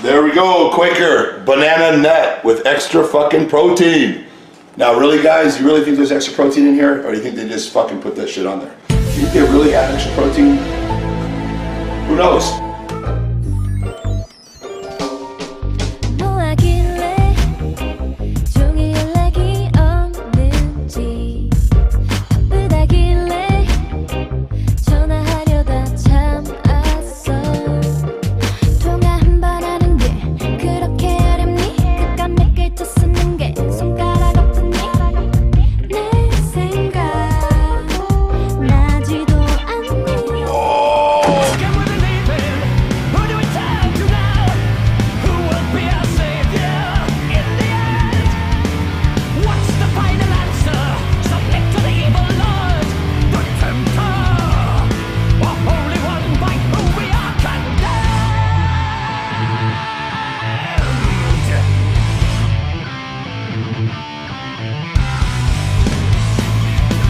There we go, Quaker banana nut with extra fucking protein. Now, really, guys, you really think there's extra protein in here, or do you think they just fucking put that shit on there? Do you think they really add extra protein? Who knows?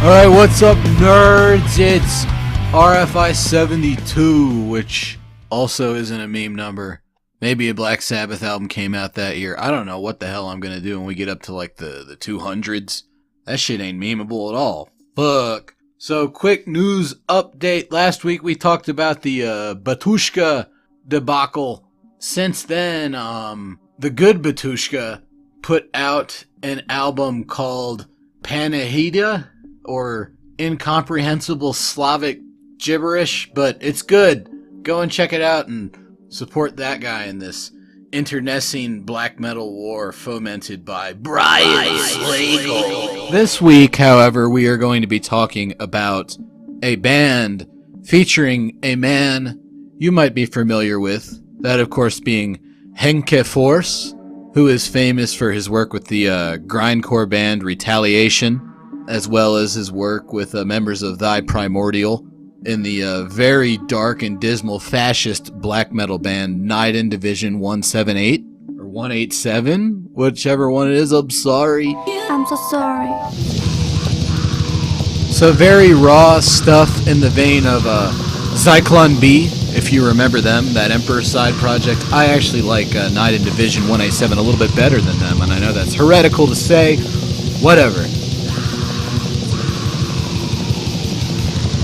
Alright, what's up, nerds? It's RFI 72, which also isn't a meme number. Maybe a Black Sabbath album came out that year. I don't know what the hell I'm gonna do when we get up to like the 200s. That shit ain't memeable at all. Fuck. So, quick news update. Last week we talked about the Batushka debacle. Since then, the good Batushka put out an album called Panahida, or incomprehensible Slavic gibberish, but it's good. Go and check it out and support that guy in this internecine black metal war fomented by Brian Slagle. This week, however, we are going to be talking about a band featuring a man you might be familiar with, that of course being Henke Force, who is famous for his work with the grindcore band Retaliation, as well as his work with members of Thy Primordial in the very dark and dismal fascist black metal band Night in Division 178, or 187, whichever one it is, I'm sorry. I'm so sorry. So very raw stuff in the vein of Zyklon B, if you remember them, that Emperor side project. I actually like Night in Division 187 a little bit better than them, and I know that's heretical to say, whatever.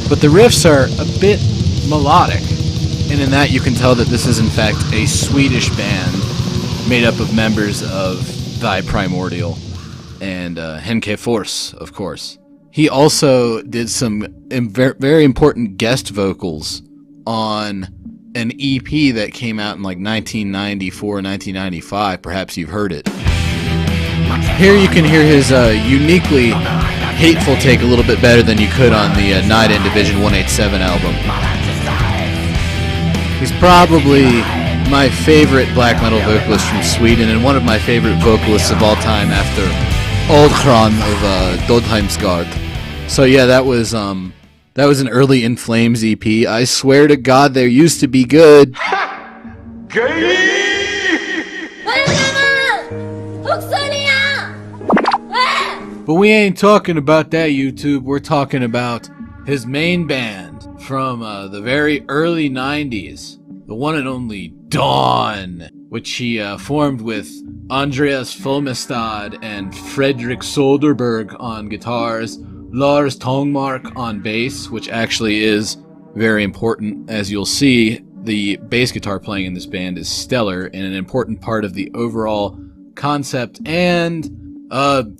But the riffs are a bit melodic, and in that you can tell that this is in fact a Swedish band made up of members of Thy Primordial and Henke Force, of course. He also did some very important guest vocals on an EP that came out in like 1994, 1995. Perhaps you've heard it. Here you can hear his uniquely hateful take a little bit better than you could on the Night in Division 187 album. He's probably my favorite black metal vocalist from Sweden, and one of my favorite vocalists of all time after Oldkran of Dodheimsgard. So yeah, that was an early In Flames EP. I swear to God, there used to be good. But we ain't talking about that, YouTube. We're talking about his main band from the very early 90s. The one and only Dawn, which he formed with Andreas Fulmestad and Fredrik Soderberg on guitars, Lars Tongmark on bass, which actually is very important. As you'll see, the bass guitar playing in this band is stellar and an important part of the overall concept, and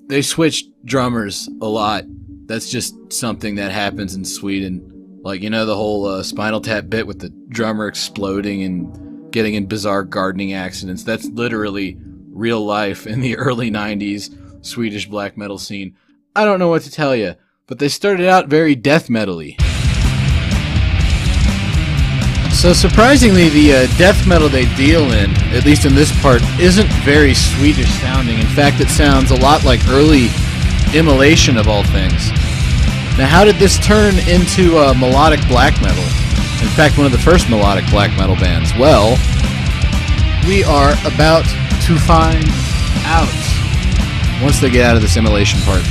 they switched drummers a lot. That's just something that happens in Sweden. Like, you know, the whole Spinal Tap bit with the drummer exploding and getting in bizarre gardening accidents. That's literally real life in the early 90s Swedish black metal scene. I don't know what to tell you, but they started out very death metal-y. So surprisingly, the death metal they deal in, at least in this part, isn't very Swedish sounding. In fact, it sounds a lot like early Immolation of all things. Now, how did this turn into melodic black metal? In fact, one of the first melodic black metal bands. Well, we are about to find out once they get out of this Immolation part.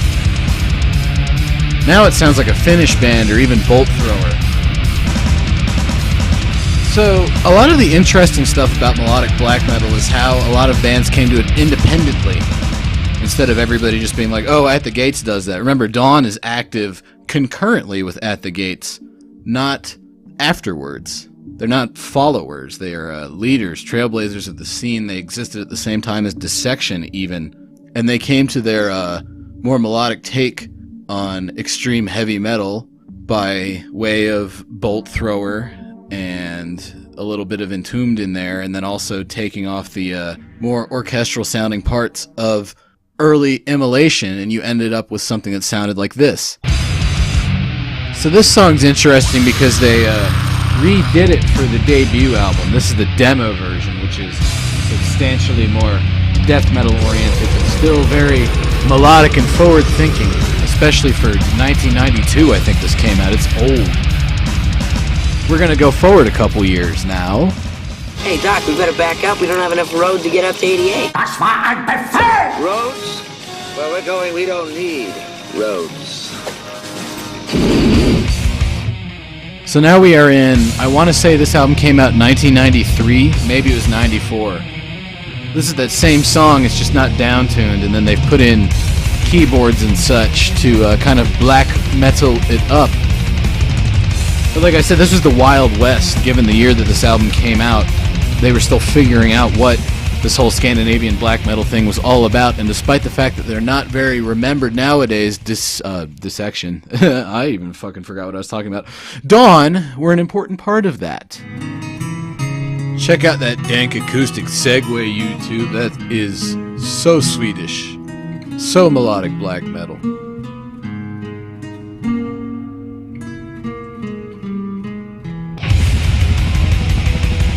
Now it sounds like a Finnish band or even Bolt Thrower. So, a lot of the interesting stuff about melodic black metal is how a lot of bands came to it independently, instead of everybody just being like, oh, At the Gates does that. Remember, Dawn is active concurrently with At the Gates, not afterwards. They're not followers. They are leaders, trailblazers of the scene. They existed at the same time as Dissection, even. And they came to their more melodic take on extreme heavy metal by way of Bolt Thrower and a little bit of Entombed in there, and then also taking off the more orchestral sounding parts of early Immolation, and you ended up with something that sounded like this. So this song's interesting because they redid it for the debut album. This is the demo version, which is substantially more death metal oriented, but still very melodic and forward thinking, especially for 1992. I think this came out. It's old. We're gonna go forward a couple years now. Hey Doc, we better back up. We don't have enough road to get up to 88. That's why I prefer Roads? Where we're going, we don't need roads. So now we are in, I want to say this album came out in 1993, maybe it was 94. This is that same song, it's just not downtuned, and then they've put in keyboards and such to kind of black metal it up. But like I said, this was the Wild West, given the year that this album came out. They were still figuring out what this whole Scandinavian black metal thing was all about, and despite the fact that they're not very remembered nowadays, Dissection, I even fucking forgot what I was talking about, Dawn were an important part of that. Check out that dank acoustic segue, YouTube. That is so Swedish. So melodic black metal.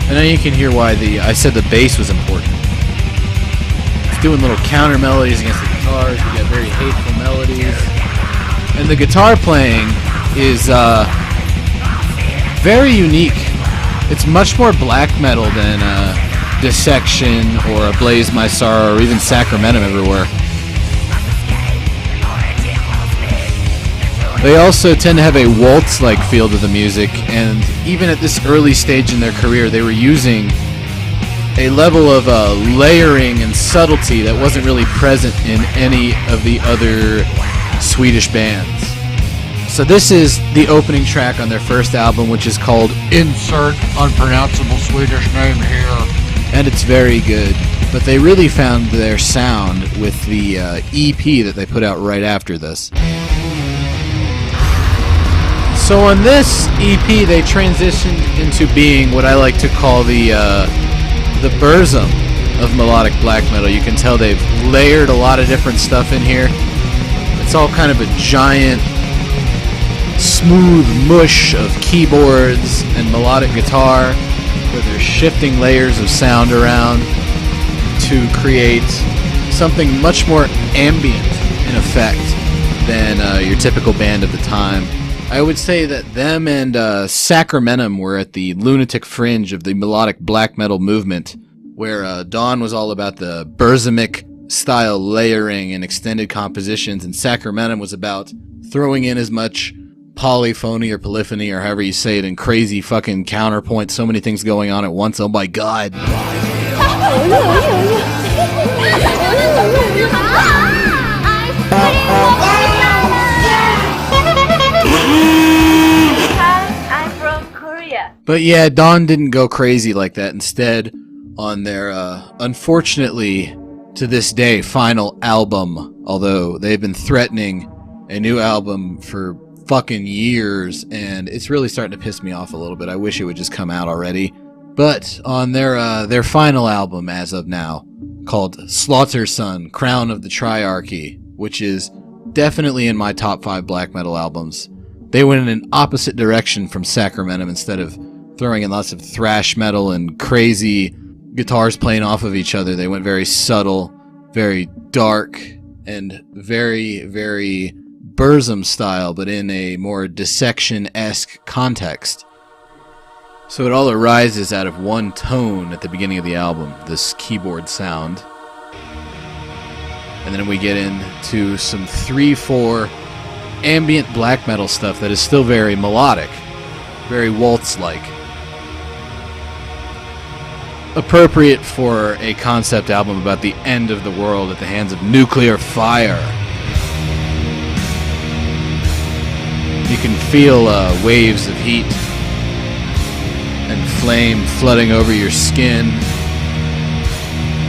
And now you can hear why I said the bass was important. It's doing little counter melodies against the guitars. We get very hateful melodies. And the guitar playing is very unique. It's much more black metal than Dissection or Blaze My Sorrow or even Sacramentum everywhere. They also tend to have a waltz-like feel to the music, and even at this early stage in their career, they were using a level of layering and subtlety that wasn't really present in any of the other Swedish bands. So this is the opening track on their first album, which is called Insert Unpronounceable Swedish Name Here, and it's very good. But they really found their sound with the EP that they put out right after this. So on this EP, they transitioned into being what I like to call the Burzum of melodic black metal. You can tell they've layered a lot of different stuff in here. It's all kind of a giant, smooth mush of keyboards and melodic guitar, where they're shifting layers of sound around to create something much more ambient in effect than your typical band of the time. I would say that them and Sacramentum were at the lunatic fringe of the melodic black metal movement, where Dawn was all about the Burzumic style layering and extended compositions, and Sacramentum was about throwing in as much polyphony or polyphony or however you say it in crazy fucking counterpoint, so many things going on at once, oh my god. I'm from Korea. But yeah, Dawn didn't go crazy like that. Instead, on their, unfortunately, to this day, final album, although they've been threatening a new album for fucking years, and it's really starting to piss me off a little bit. I wish it would just come out already. But on their final album, as of now, called Slaughtersun, Crown of the Triarchy, which is definitely in my top 5 black metal albums, they went in an opposite direction from Sacramentum. Instead of throwing in lots of thrash metal and crazy guitars playing off of each other, they went very subtle, very dark, and very, very Burzum style, but in a more Dissection-esque context. So it all arises out of one tone at the beginning of the album, this keyboard sound. And then we get into some 3/4 ambient black metal stuff that is still very melodic, very waltz-like. appropriate for a concept album about the end of the world at the hands of nuclear fire. You can feel waves of heat and flame flooding over your skin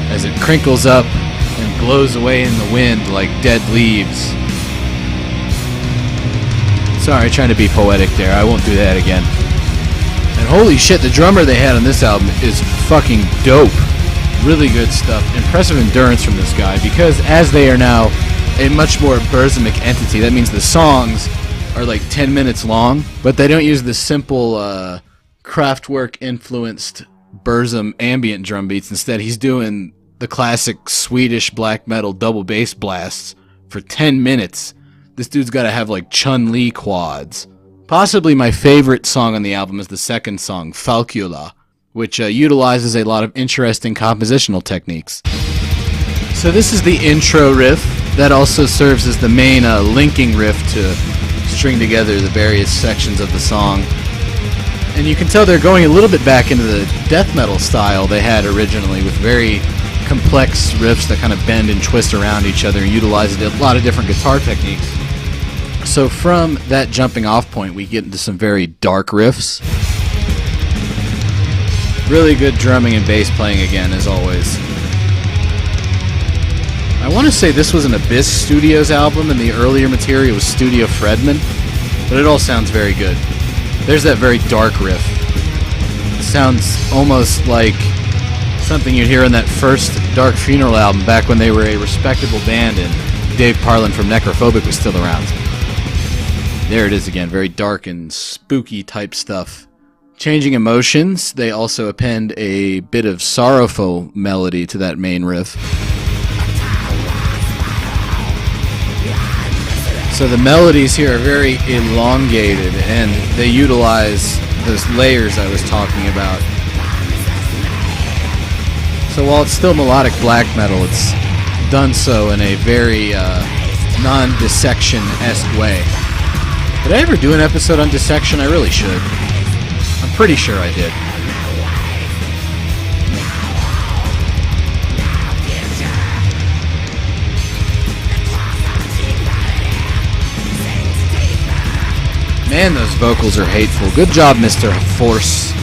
as it crinkles up and blows away in the wind like dead leaves. Sorry, trying to be poetic there. I won't do that again. And holy shit, the drummer they had on this album is fucking dope. Really good stuff. Impressive endurance from this guy, because as they are now a much more Burzimic entity, that means the songs are like 10 minutes long, but they don't use the simple Kraftwerk-influenced Burzum ambient drum beats. Instead, he's doing the classic Swedish black metal double bass blasts for 10 minutes. This dude's got to have like Chun-Li quads. Possibly my favorite song on the album is the second song, Falkula, which utilizes a lot of interesting compositional techniques. So this is the intro riff that also serves as the main linking riff to string together the various sections of the song. And you can tell they're going a little bit back into the death metal style they had originally, with very complex riffs that kind of bend and twist around each other and utilize a lot of different guitar techniques. So from that jumping off point, we get into some very dark riffs. Really good drumming and bass playing again, as always. I want to say this was an Abyss Studios album, and the earlier material was Studio Fredman, but it all sounds very good. There's that very dark riff. It sounds almost like something you'd hear on that first Dark Funeral album back when they were a respectable band and Dave Parlin from Necrophobic was still around. There it is again, very dark and spooky type stuff. Changing Emotions, they also append a bit of sorrowful melody to that main riff. So the melodies here are very elongated, and they utilize those layers I was talking about. So while it's still melodic black metal, it's done so in a very non-Dissection-esque way. Did I ever do an episode on Dissection? I really should. I'm pretty sure I did. Man, those vocals are hateful. Good job, Mr. Force.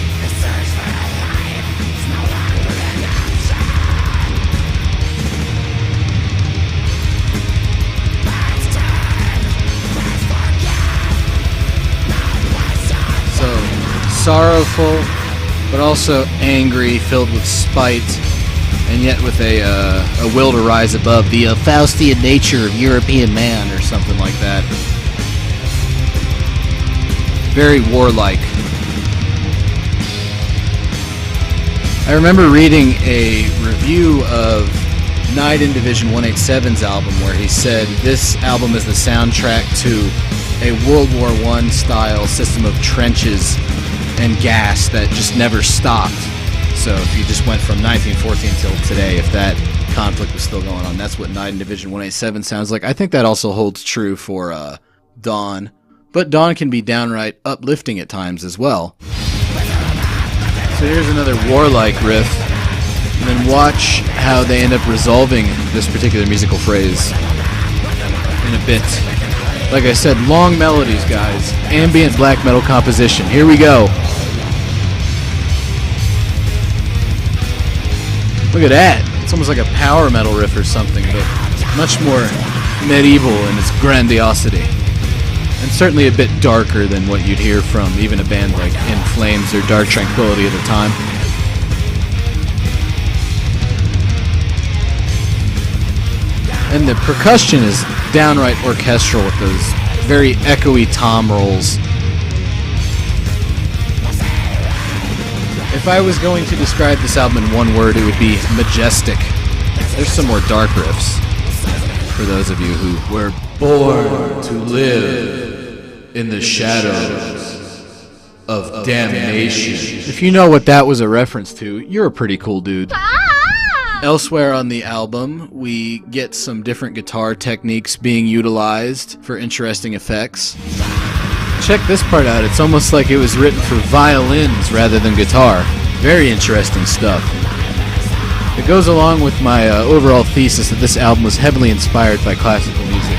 Sorrowful, but also angry, filled with spite, and yet with a will to rise above the Faustian nature of European man, or something like that. Very warlike. I remember reading a review of Night in Division 187's album where he said this album is the soundtrack to a World War I style system of trenches and gas that just never stopped. So if you just went from 1914 till today, if that conflict was still going on, that's what Night in Division 187 sounds like. I think that also holds true for Dawn. But Dawn can be downright uplifting at times as well. So here's another warlike riff, and then watch how they end up resolving this particular musical phrase in a bit. Like I said, long melodies, guys. Ambient black metal composition. Here we go. Look at that. It's almost like a power metal riff or something, but much more medieval in its grandiosity. And certainly a bit darker than what you'd hear from even a band like In Flames or Dark Tranquillity at the time. And the percussion is downright orchestral with those very echoey tom rolls. If I was going to describe this album in one word, it would be majestic. There's some more dark riffs for those of you who were born to live in the shadows of damnation. If you know what that was a reference to, you're a pretty cool dude. Elsewhere on the album, we get some different guitar techniques being utilized for interesting effects. Check this part out. It's almost like it was written for violins rather than guitar. Very interesting stuff. It goes along with my overall thesis that this album was heavily inspired by classical music.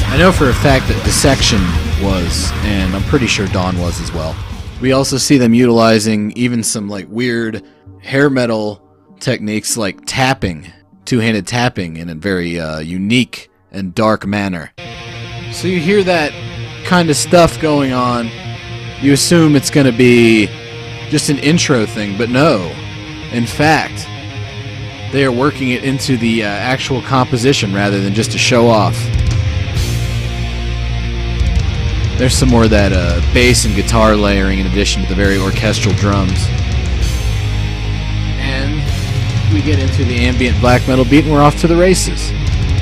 I know for a fact that Dissection was, and I'm pretty sure Dawn was as well. We also see them utilizing even some like weird hair metal techniques like tapping, two-handed tapping in a very unique and dark manner. So you hear that kind of stuff going on, you assume it's going to be just an intro thing, but no. In fact, they are working it into the actual composition rather than just a show off. There's some more of that bass and guitar layering in addition to the very orchestral drums. And we get into the ambient black metal beat and we're off to the races.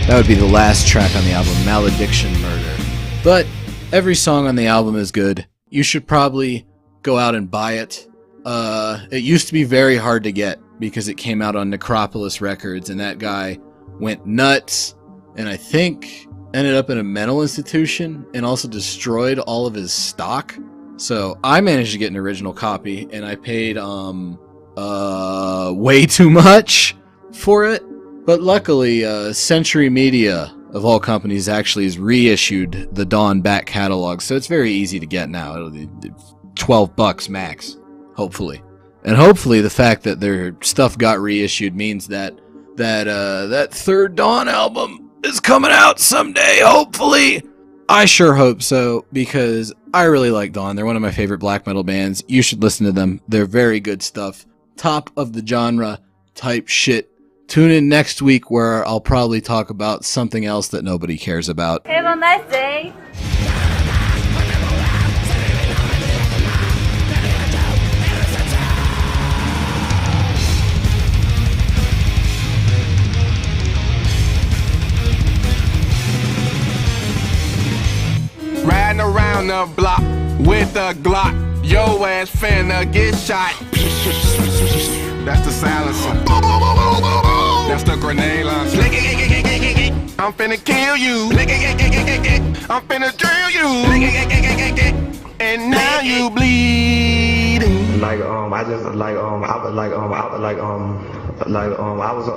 That would be the last track on the album, Malediction Murder. But every song on the album is good. You should probably go out and buy it. It used to be very hard to get because it came out on Necropolis Records and that guy went nuts and I think ended up in a mental institution and also destroyed all of his stock. So I managed to get an original copy and I paid way too much for it. But luckily, Century Media, of all companies, actually has reissued the Dawn back catalog, so it's very easy to get now. It'll be $12 max, hopefully. And hopefully the fact that their stuff got reissued means that third Dawn album is coming out someday, hopefully. I sure hope so, because I really like Dawn. They're one of my favorite black metal bands. You should listen to them. They're very good stuff. Top of the genre type shit. Tune in next week where I'll probably talk about something else that nobody cares about. Have a nice day. Riding around the block with a Glock, yo ass finna get shot. That's the silencer. That's the grenade launcher. I'm finna kill you. I'm finna drill you. And now you bleeding. I was